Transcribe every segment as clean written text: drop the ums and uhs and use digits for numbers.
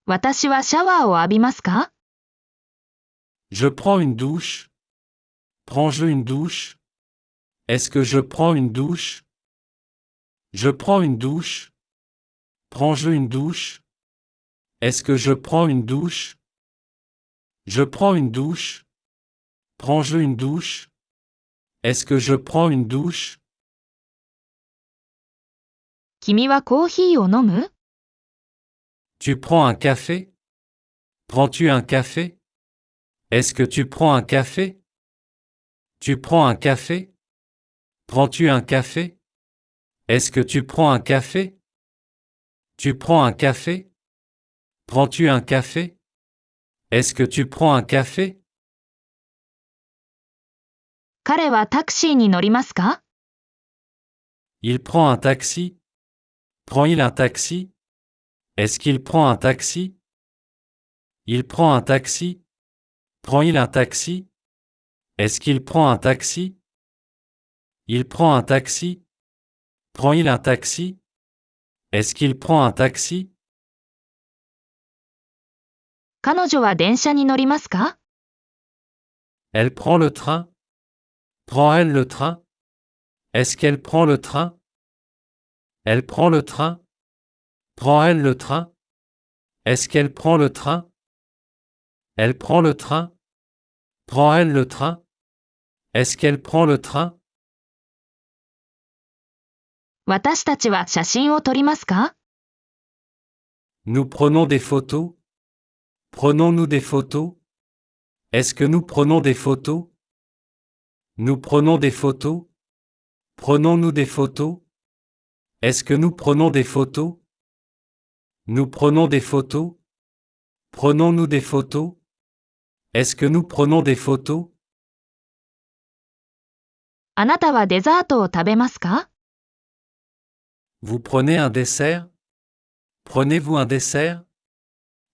私はシャワーを浴びますか？ Je prends une douche. Prends-je une douche? Est-ce que je prends une douche? Je prends une douche. Prends-je une douche? Est-ce que je prends une douche? Je prends une douche. Prends-je une douche? Est-ce que je prends une douche? 君はコーヒーを飲む？ Tu prends un café? Prends-tu un café? Est-ce que tu prends un café? Tu prends un café? Prends-tu un café? Est-ce que tu prends un café? Tu prends un café? Prends-tu un café? Est-ce que tu prends un café? 彼はタクシーに乗りますか？ Il prend un taxi? Prend-il un taxi? Est-ce qu'il prend un taxi? Il prend un taxi? Prend-il un taxi? Est-ce qu'il prend un taxi? Il prend un taxi? Prend-il un taxi? Est-ce qu'il prend un taxi? 彼女は電車に乗りますか？ Elle prend le train? Prend-elle le train? Est-ce qu'elle prend le train? Elle prend le train? Prend-elle le train? Est-ce qu'elle prend le train? Elle prend le train? Prend-elle le train? Est-ce qu'elle prend le train? 私たちは写真を撮りますか？ Nous prenons des photos? Prenons-nous des photos? Est-ce que nous prenons des photos? Nous prenons des photos? Prenons-nous des photos? Est-ce que nous prenons des photos? Nous prenons des photos? Prenons-nous des photos? Est-ce que nous prenons des photos? あなたはデザートを食べますか？ Vous prenez un dessert? Prenez-vous un dessert?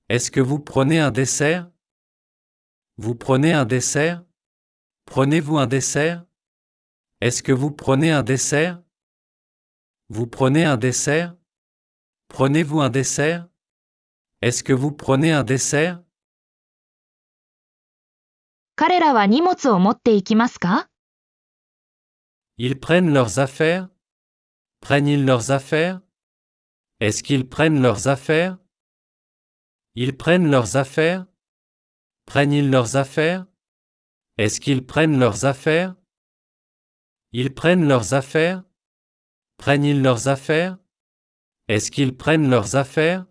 Est-ce que vous prenez un dessert? Vous prenez un dessert? Prenez-vous un dessert? Est-ce que vous prenez un dessert? Vous prenez un dessert? Prenez-vous un dessert? Est-ce que vous prenez un dessert? 彼らは荷物を持っていきますか？ Ils prennent leurs affaires? Prennent-ils leurs affaires? Est-ce qu'ils prennent leurs affaires? Ils prennent leurs affaires? Prennent-ils leurs affaires? Est-ce qu'ils prennent leurs affaires? Ils prennent leurs affaires? Prennent-ils leurs affaires? Est-ce qu'ils prennent leurs affaires?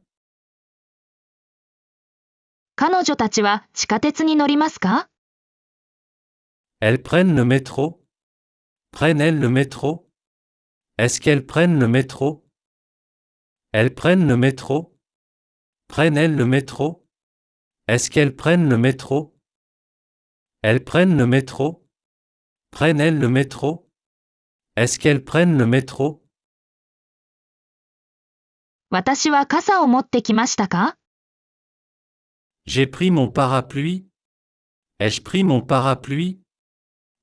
彼女たちは地下鉄に乗りますか？ Elles prennent le métro? Prennent-elles le métro? Est-ce qu'elles prennent le métro? Elles prennent le métro? Prennent-elles le métro? Est-ce qu'elles prennent le métro? Elles prennent le métro? Prennent-elles le métro? Est-ce qu'elles prennent le métro? 私は傘を持ってきましたか？ J'ai pris mon parapluie? Ai-je pris mon parapluie?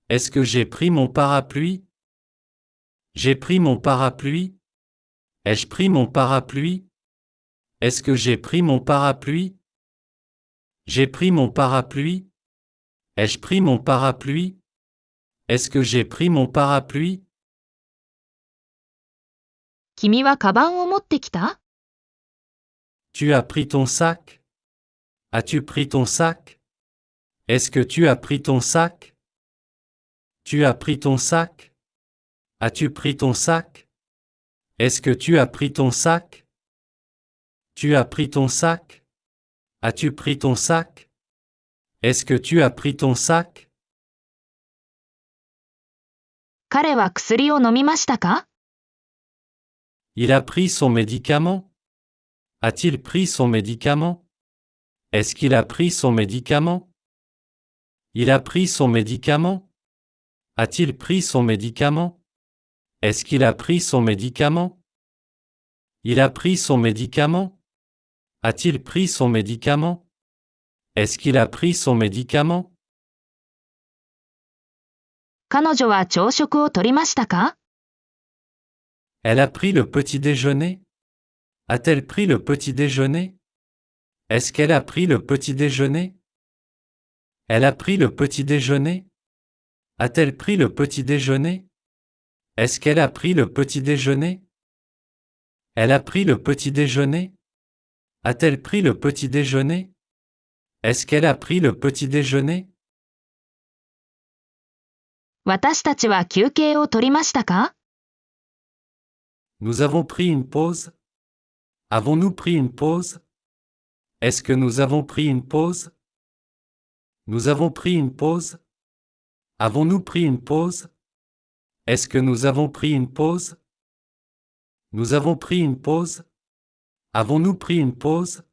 Est-ce que j'ai pris mon parapluie? J'ai pris mon parapluie? Ai-je pris mon parapluie? Est-ce que j'ai pris mon parapluie? J'ai pris mon parapluie? Ai-je pris mon parapluie? Est-ce que j'ai pris mon parapluie? 君はカバンを持ってきた？ Tu as pris ton sac? As-tu pris ton sac? Est-ce que tu as pris ton sac? Tu as pris ton sac? As-tu pris ton sac? Est-ce que tu as pris ton sac? Tu as pris ton sac? As-tu pris ton sac? Est-ce que tu as pris ton sac? 彼は薬を飲みましたか？ Il a pris son médicament? A-t-il pris son médicament? Est-ce qu'il a pris son médicament? Il a pris son médicament? A-t-il pris son médicament? Est-ce qu'il a pris son médicament? Il a pris son médicament? A-t-il pris son médicament? Est-ce qu'il a pris son médicament? 彼女は朝食をとりましたか？ Elle a pris le petit déjeuner? A-t-elle pris le petit déjeuner? Est-ce qu'elle a pris le petit déjeuner? Elle a pris le petit déjeuner? A-t-elle pris le petit déjeuner? Est-ce qu'elle a pris le petit déjeuner? Elle a pris le petit déjeuner? A-t-elle pris le petit déjeuner? Est-ce qu'elle a pris le petit déjeuner? 私たちは休憩を取りましたか？ Nous avons pris une pause? Avons-nous pris une pause? Est-ce que nous avons pris une pause? Nous avons pris une pause? Avons-nous pris une pause? Est-ce que nous avons pris une pause? Nous avons pris une pause? Avons-nous pris une pause?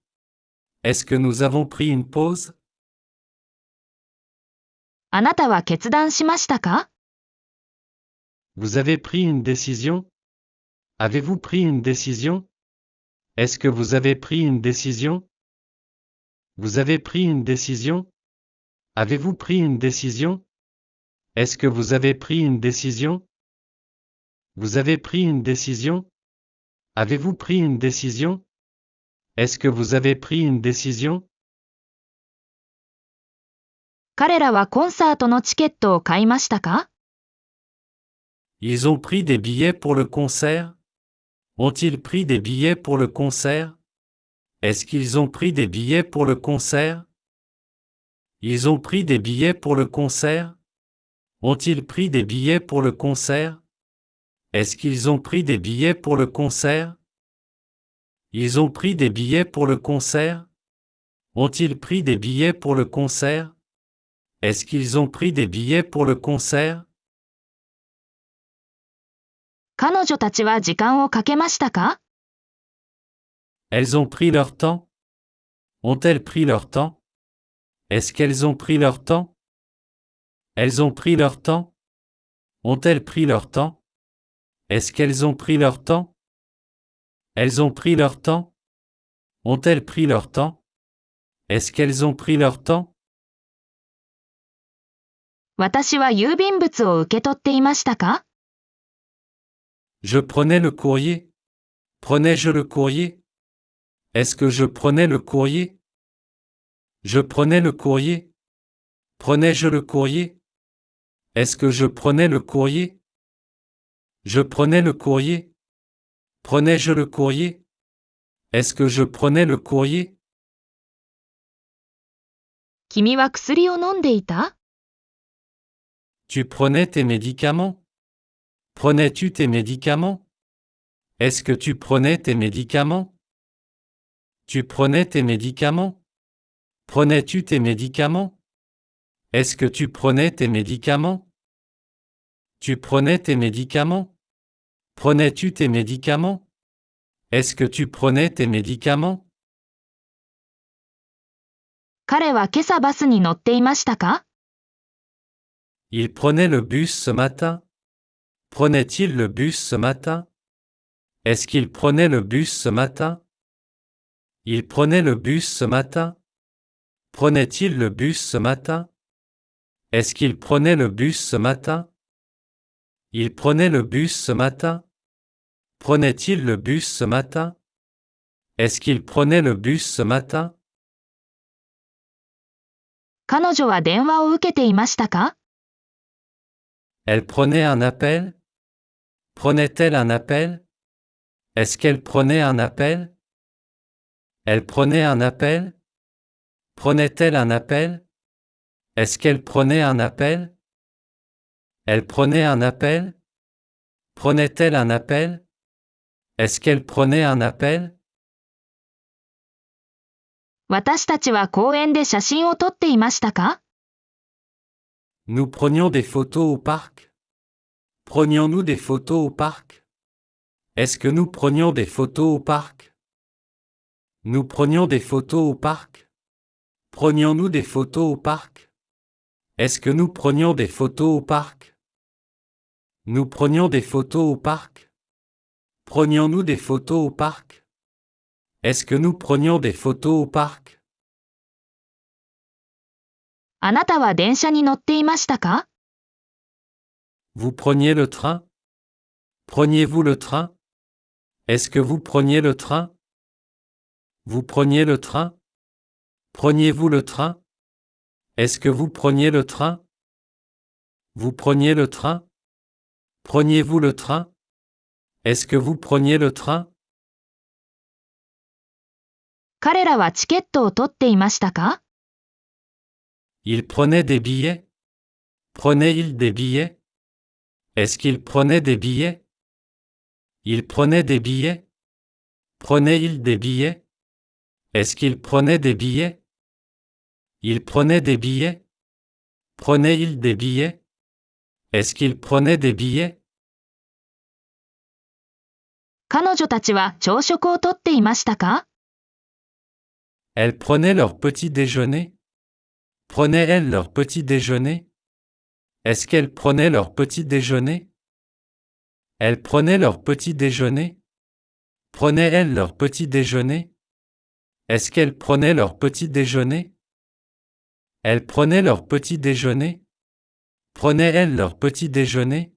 Est-ce que nous avons pris une pause? あなたは決断しましたか？ Vous avez pris une décision? Avez-vous pris une décision? Est-ce que vous avez pris une décision? Vous avez pris une décision? Avez-vous pris une décision? Est-ce que vous avez pris une décision? Vous avez pris une décision? Avez-vous pris une décision? Est-ce que vous avez pris une décision? 彼らはコンサートのチケットを買いましたか？ Ils ont pris des billets pour le concert? Ont-ils pris des billets pour le concert? Est-ce qu'ils ont pris des billets pour le concert? Ils ont pris des billets pour le concert? Ont-ils pris des billets pour le concert? Est-ce qu'ils ont pris des billets pour le concert? Ils ont pris des billets pour le concert? Ont-ils pris des billets pour le concert? Est-ce qu'ils ont pris des billets pour le concert? 彼女たちは時間をかけましたか？ Elles ont pris leur temps? Ont-elles pris leur temps? Est-ce qu'elles ont pris leur temps? Elles ont pris leur temps? Ont-elles pris leur temps? Est-ce qu'elles ont pris leur temps? Elles ont pris leur temps? Ont-elles pris leur temps? Est-ce qu'elles ont pris leur temps? 私は郵便物を受け取っていましたか？ Je prenais le courrier. Prenais-je le courrier? Est-ce que je prenais le courrier? Je prenais le courrier. Prenais-je le courrier? Est-ce que je prenais le courrier? Je prenais le courrier. Prenais-je le courrier? Est-ce que je prenais le courrier? 君は薬を飲んでいた？ Tu prenais tes médicaments? Prenais-tu tes médicaments? Est-ce que tu prenais tes médicaments? Tu prenais tes médicaments? Prenais-tu tes médicaments? Est-ce que tu prenais tes médicaments? Tu prenais tes médicaments? Prenais-tu tes médicaments? Est-ce que tu prenais tes médicaments? 彼は今朝バスに乗っていましたか？ Il prenait le bus ce matin? Prenait-il le bus ce matin? Est-ce qu'il prenait le bus ce matin? Il prenait le bus ce matin? Prenait-il le bus ce matin? Est-ce qu'il prenait le bus ce matin? Il prenait le bus ce matin? Prenait-il le bus ce matin? Est-ce qu'il prenait le bus ce matin? 彼女は電話を受けていましたか？ Elle prenait un appel? Prenait-elle un appel? Est-ce qu'elle prenait un appel? Elle prenait un appel? Prenait-elle un appel? Est-ce qu'elle prenait un appel? Elle prenait un appel? Prenait-elle un appel? Est-ce qu'elle prenait un appel? 私たちは公園で写真を撮っていましたか？ Nous prenions des photos au parc? Prenions-nous des photos au parc? Est-ce que nous prenions des photos au parc? Nous prenions des photos au parc? Prenions-nous des photos au parc? Est-ce que nous prenions des photos au parc? Nous prenions des photos au parc? Prenions-nous des photos au parc? Est-ce que nous prenions des photos au parc? あなたは電車に乗っていましたか？ Vous preniez le train? Preniez-vous le train? Est-ce que vous preniez le train? Vous preniez le train? Preniez-vous le train? Est-ce que vous preniez le train? Vous preniez le train? Preniez-vous le train? Est-ce que vous preniez le train? 彼らはチケットを取っていましたか？ Il prenait des billets? Prenait-il des billets? Est-ce qu'il prenait des billets? Il prenait des billets? Prenait-il des billets? Est-ce qu'il prenait des billets? Il prenait des billets? Prenait-il des billets? Est-ce qu'il prenait des billets? 彼女たちは朝食を取っていましたか？ Elles prenaient leur petit déjeuner? Prenaient-elles leur petit déjeuner? Est-ce qu'elles prenaient leur petit déjeuner? Elles prenaient leur petit déjeuner? Prenaient-elles leur petit déjeuner? Est-ce qu'elles prenaient leur petit déjeuner? Elles prenaient leur petit déjeuner? Prenaient-elles leur petit déjeuner?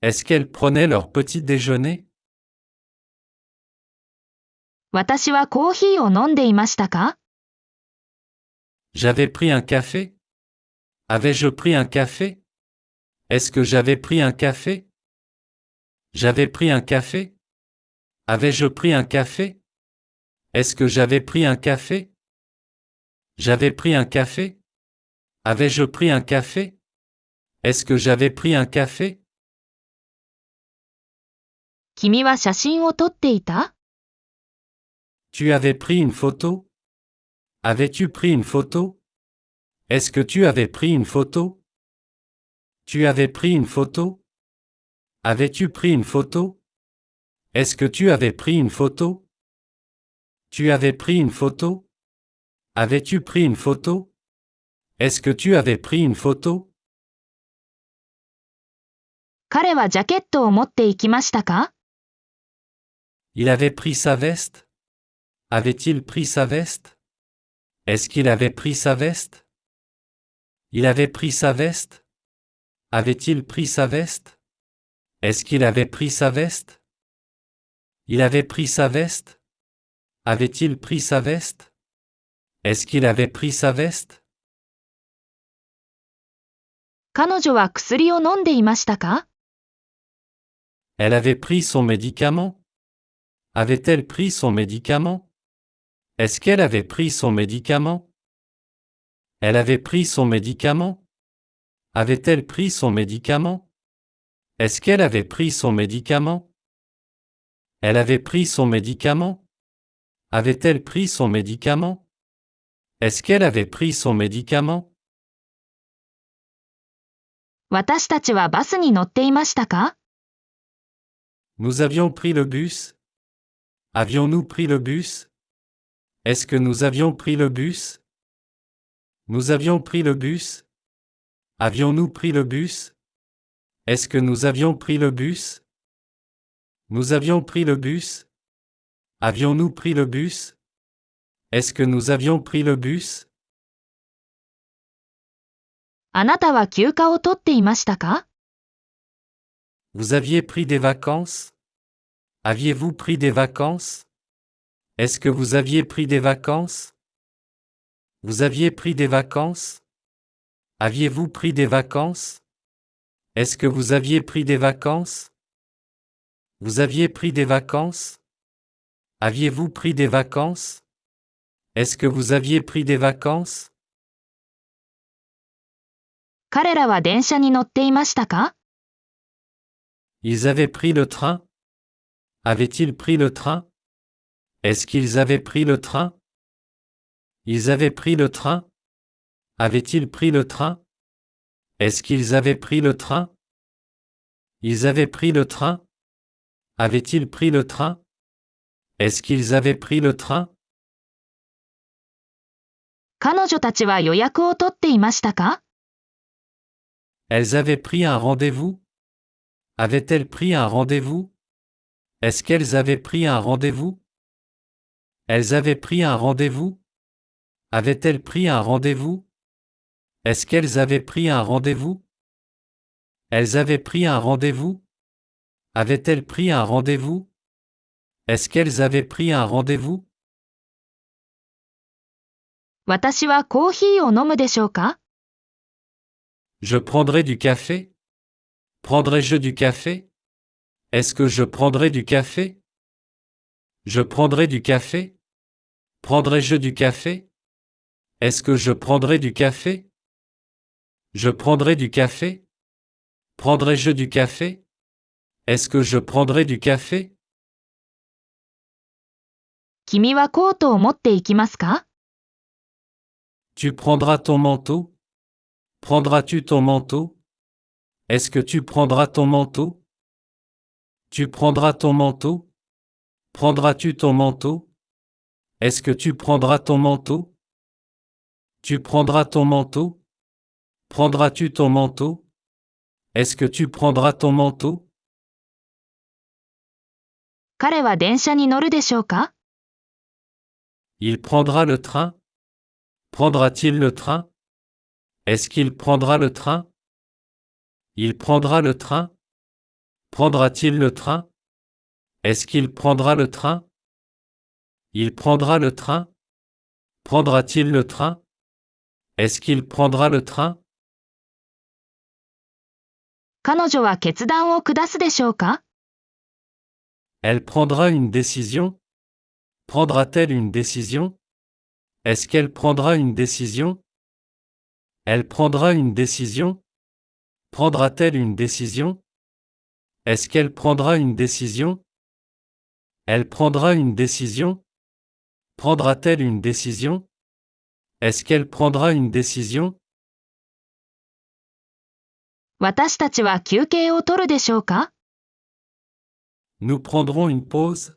Est-ce qu'elles prenaient leur petit déjeuner? 私はコーヒーを飲んでいましたか？ J'avais pris un café? Avais-je pris un café? Est-ce que j'avais pris un café? J'avais pris un café? Avais-je pris un café? Est-ce que j'avais pris un café? J'avais pris un café? Avais-je pris un café? Est-ce que j'avais pris un café? 君は写真を撮っていた？ Tu avais pris une photo? Avais-tu pris une photo? Est-ce que tu avais pris une photo? Tu avais pris une photo? Avais-tu pris une photo? Est-ce que tu avais pris une photo? Tu avais pris une photo? Avais-tu pris une photo? Est-ce que tu avais pris une photo? 彼はジャケットを持って行きましたか？ Il avait pris sa veste? Avait-il pris sa veste? Est-ce qu'il avait pris sa veste? Il avait pris sa veste? Avait-il pris sa veste? Est-ce qu'il avait pris sa veste? Il avait pris sa veste? Avait-il pris sa veste? Est-ce qu'il avait pris sa veste? 彼女は薬を飲んでいましたか？ Elle avait pris son médicament? Avait-elle pris son médicament? Est-ce qu'elle avait pris son médicament? Elle avait pris son médicament? Avait-elle pris son médicament? Est-ce qu'elle avait pris son médicament? Elle avait pris son médicament? Avait-elle pris son médicament? Est-ce qu'elle avait pris son médicament? 私たちはバスに乗っていましたか？ Nous avions pris le bus? Avions-nous pris le bus? Est-ce que nous avions pris le bus? Nous avions pris le bus? Avions-nous pris le bus? Est-ce que nous avions pris le bus? Nous avions pris le bus? Avions-nous pris le bus? Est-ce que nous avions pris le bus? あなたは休暇を取っていましたか？ Vous aviez pris des vacances? Aviez-vous pris des vacances? Est-ce que vous aviez pris des vacances? Vous aviez pris des vacances? Aviez-vous pris des vacances? Est-ce que vous aviez pris des vacances? Vous aviez pris des vacances? Aviez-vous pris des vacances? Est-ce que vous aviez pris des vacances? 彼らは電車に乗っていましたか？ Ils avaient pris le train? Avaient-ils pris le train? Est-ce qu'ils avaient pris le train? Ils avaient pris le train? Avaient-ils pris le train? Est-ce qu'ils avaient pris le train? Ils avaient pris le train? Avaient-ils pris le train? Est-ce qu'ils avaient pris le train? 彼女たちは予約を取っていましたか？ Elles avaient pris un rendez-vous? Avaient-elles pris un rendez-vous? Est-ce qu'elles avaient pris un rendez-vous? Elles avaient pris un rendez-vous? Avaient-elles pris un rendez-vous? Est-ce qu'elles avaient pris un rendez-vous? Elles avaient pris un rendez-vous? Avaient-elles pris un rendez-vous? Est-ce qu'elles avaient pris un rendez-vous? 私はコーヒーを飲むでしょうか？ Je prendrai du café? Prendrai-je du café? Est-ce que je prendrai du café? Je prendrai du café? Prendrai-je du café? Est-ce que je prendrai du café? Je prendrai du café? Prendrai-je du café? Est-ce que je prendrai du café? 君はコートを持っていきますか？ Tu prendras ton manteau? Prendras-tu ton manteau? Est-ce que tu prendras ton manteau? Tu prendras ton manteau? Prendras-tu ton manteau? Est-ce que tu prendras ton manteau? Tu prendras ton manteau? Prendras-tu ton manteau? Est-ce que tu prendras ton manteau? 彼は電車に乗るでしょうか？ Il prendra le train? Prendra-t-il le train? Est-ce qu'il prendra le train? Il prendra le train? Prendra-t-il le train? Est-ce qu'il prendra le train? Il prendra le train? Prendra-t-il le train? Est-ce qu'il prendra le train? 彼女は決断を下すでしょうか？ Elle prendra une décision? Prendra-t-elle une décision? Est-ce qu'elle prendra une décision? Elle prendra une décision? Prendra-t-elle une décision? Est-ce qu'elle prendra une décision? Elle prendra une décision? Prendra-t-elle une décision? Est-ce qu'elle prendra une décision? 私たちは休憩を取るでしょうか？ Nous prendrons une pause?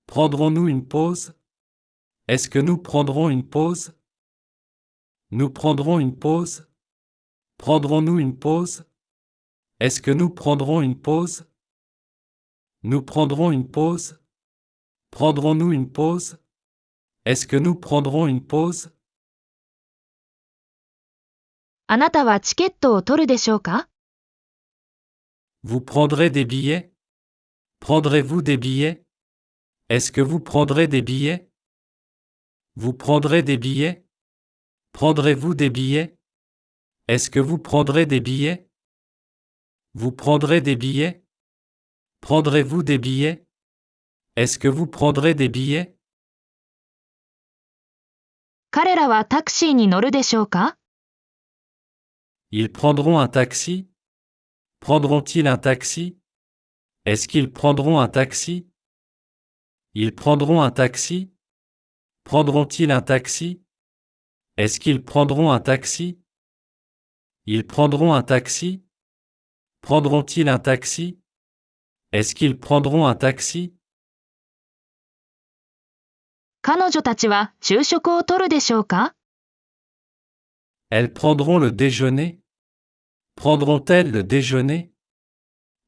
Prendrons-nous une pause? Est-ce que nous prendrons une pause? Nous prendrons une pause? Prendrons-nous une pause? Est-ce que nous prendrons une pause? Nous prendrons une pause? Prendrons-nous une pause? Est-ce que nous prendrons une pause? あなたはチケットを取るでしょうか？ Vous prendrez des billets? Prendrez-vous des billets? Est-ce que vous prendrez des billets? Vous prendrez des billets? Prendrez-vous des billets? Est-ce que vous prendrez des billets? Vous prendrez des billets? Prendrez-vous des billets? Est-ce que vous prendrez des billets? 彼らはタクシーに乗るでしょうか？ Ils prendront un taxi? Prendront-ils un taxi? Est-ce qu'ils prendront un taxi? Ils prendront un taxi? Prendront-ils un taxi? Est-ce qu'ils prendront un taxi? Ils prendront un taxi? Prendront-ils un taxi? Est-ce qu'ils prendront un taxi? 彼女たちは昼食を取るでしょうか？ Elles prendront le déjeuner? Prendront-elles le déjeuner?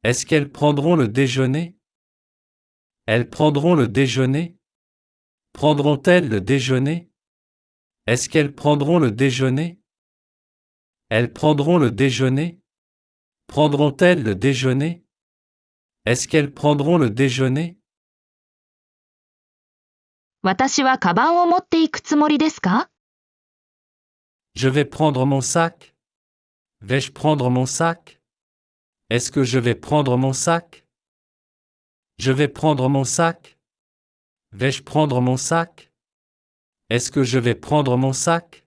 Est-ce qu'elles prendront le déjeuner? Elles prendront le déjeuner? Prendront-elles le déjeuner? Est-ce qu'elles prendront le déjeuner? Elles prendront le déjeuner? Prendront-elles le déjeuner? Est-ce qu'elles prendront le déjeuner? 私はカバンを持っていくつもりですか？ Je vais prendre mon sac. Vais-je prendre mon sac? Est-ce que je vais prendre mon sac? Je vais prendre mon sac. Vais-je prendre mon sac? Est-ce que je vais prendre mon sac?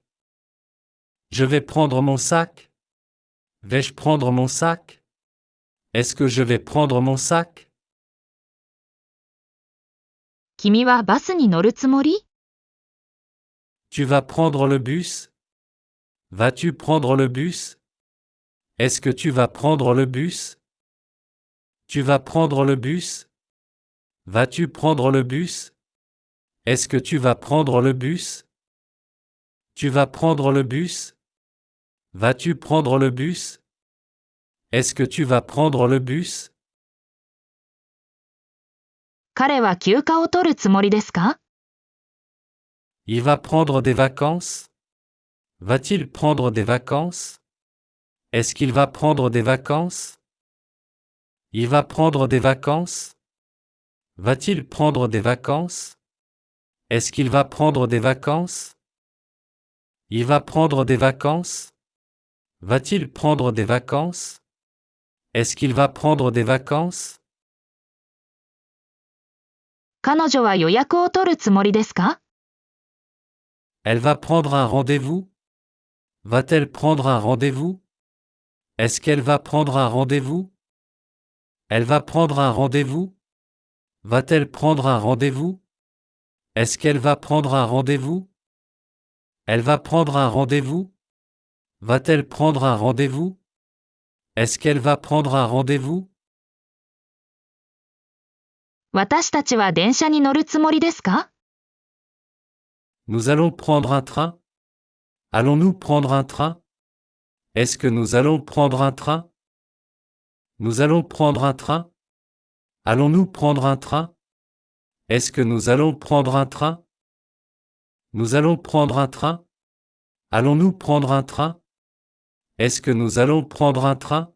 Je vais prendre mon sac. Vais-je prendre mon sac? Est-ce que je vais prendre mon sac? 君はバスに乗るつもり？ Tu vas prendre le bus? Vas-tu prendre le bus? Est-ce que tu vas prendre le bus? Tu vas prendre le bus? Vas-tu prendre le bus? Est-ce que tu vas prendre le bus? Tu vas prendre le bus? Vas-tu prendre le bus? Est-ce que tu vas prendre le bus? 彼は休暇を取るつもりですか？ Il va prendre des vacances? Va-t-il prendre des vacances? Est-ce qu'il va prendre des vacances? Il va prendre des vacances? Va-t-il prendre des vacances? Est-ce qu'il va prendre des vacances? Il va prendre des vacances? Va-t-il prendre des vacances? Est-ce qu'il va prendre des vacances? 彼女は予約を取るつもりですか？ Elle va prendre un rendez-vous? Va-t-elle prendre un rendez-vous? Est-ce qu'elle va prendre un rendez-vous? Elle va prendre un rendez-vous? Va-t-elle prendre un rendez-vous? Est-ce qu'elle va prendre un rendez-vous? Elle va prendre un rendez-vous? Va-t-elle prendre un rendez-vous? Est-ce qu'elle va prendre un rendez-vous? 私たちは電車に乗るつもりですか？ Nous allons prendre un train? Allons-nous prendre un train? Est-ce que nous allons prendre un train? Nous allons prendre un train? Allons-nous prendre un train? Est-ce que nous allons prendre un train? Nous allons prendre un train? Allons-nous prendre un train? Est-ce que nous allons prendre un train?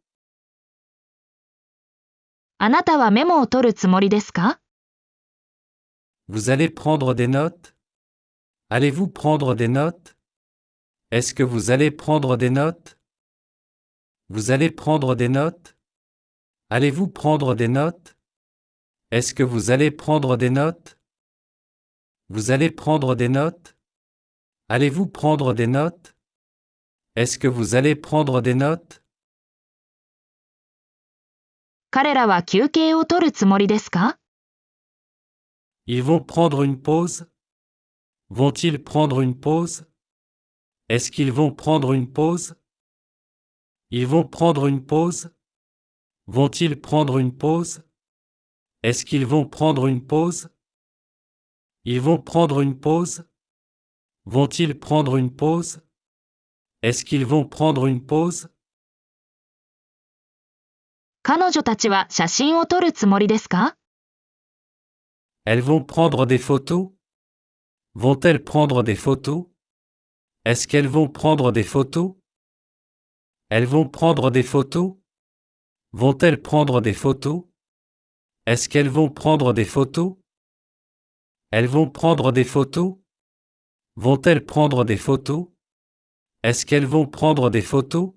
あなたはメモを取るつもりですか？ Vous allez prendre des notes? Allez-vous prendre des notes? Est-ce que vous allez prendre des notes? Vous allez prendre des notes? Allez-vous prendre des notes? Est-ce que vous allez prendre des notes? Vous allez prendre des notes? Allez-vous prendre des notes? Est-ce que vous allez prendre des notes? 彼らは休憩を取るつもりですか？ Ils vont prendre une pause? Vont-ils prendre une pause? Est-ce qu'ils vont prendre une pause? Ils vont prendre une pause? Vont-ils prendre une pause? Est-ce qu'ils vont prendre une pause? Ils vont prendre une pause? Vont-ils prendre une pause? Est-ce qu'ils vont prendre une pause? 彼女たちは写真を撮るつもりですか？ Elles vont prendre des photos? Vont-elles prendre des photos? Est-ce qu'elles vont prendre des photos? Elles vont prendre des photos? Vont-elles prendre des photos? Est-ce qu'elles vont prendre des photos? Elles vont prendre des photos? Vont-elles prendre des photos? Est-ce qu'elles vont prendre des photos?